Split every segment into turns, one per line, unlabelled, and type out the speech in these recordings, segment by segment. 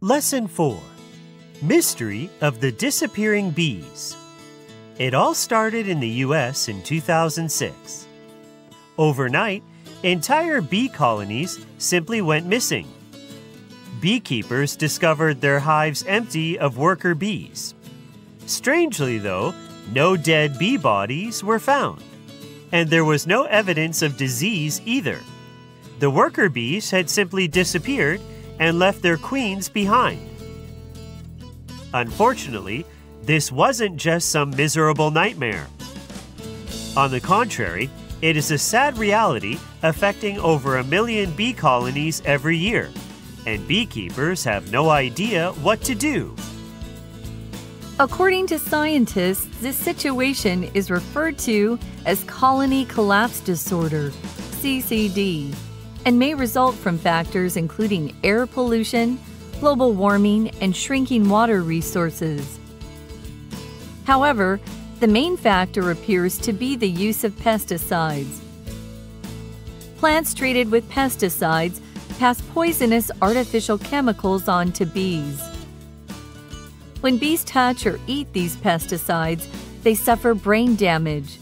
Lesson 4. Mystery of the Disappearing Bees. It all started in the U.S. in 2006. Overnight, entire bee colonies simply went missing. Beekeepers discovered their hives empty of worker bees. Strangely, though, no dead bee bodies were found, and there was no evidence of disease either. The worker bees had simply disappeared and left their queens behind. Unfortunately, this wasn't just some miserable nightmare. On the contrary, it is a sad reality affecting over 1 million bee colonies every year, and beekeepers have no idea what to do.
According to scientists, this situation is referred to as colony collapse disorder, CCD, and may result from factors including air pollution, global warming, and shrinking water resources. However, the main factor appears to be the use of pesticides. Plants treated with pesticides pass poisonous artificial chemicals on to bees. When bees touch or eat these pesticides, they suffer brain damage.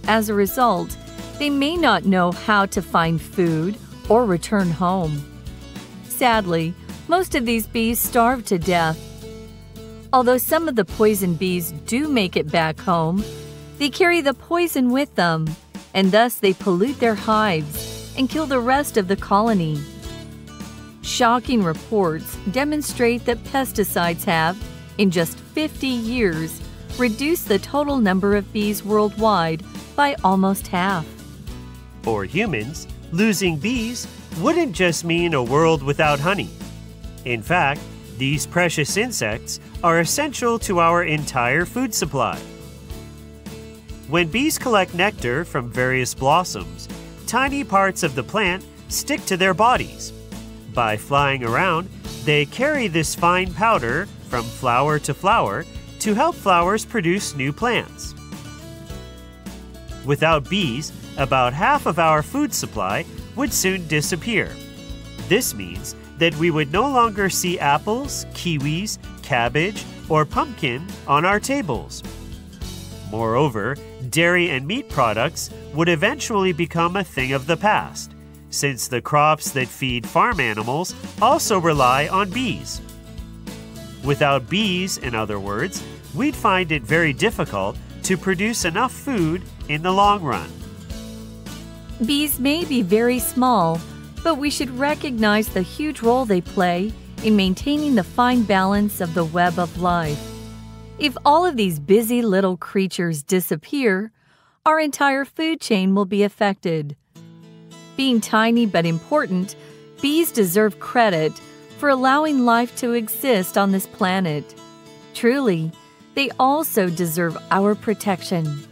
As a result, they may not know how to find food or return home. Sadly, most of these bees starve to death. Although some of the poison bees do make it back home, they carry the poison with them, and thus they pollute their hives and kill the rest of the colony. Shocking reports demonstrate that pesticides have, in just 50 years, reduced the total number of bees worldwide by almost half.
For humans, losing bees wouldn't just mean a world without honey. In fact, these precious insects are essential to our entire food supply. When bees collect nectar from various blossoms, tiny parts of the plant stick to their bodies. By flying around, they carry this fine powder from flower to flower to help flowers produce new plants. Without bees, about half of our food supply would soon disappear. This means that we would no longer see apples, kiwis, cabbage, or pumpkin on our tables. Moreover, dairy and meat products would eventually become a thing of the past, since the crops that feed farm animals also rely on bees. Without bees, in other words, we'd find it very difficult to produce enough food in the long run.
Bees may be very small, but we should recognize the huge role they play in maintaining the fine balance of the web of life. If all of these busy little creatures disappear, our entire food chain will be affected. Being tiny but important, bees deserve credit for allowing life to exist on this planet. Truly, they also deserve our protection.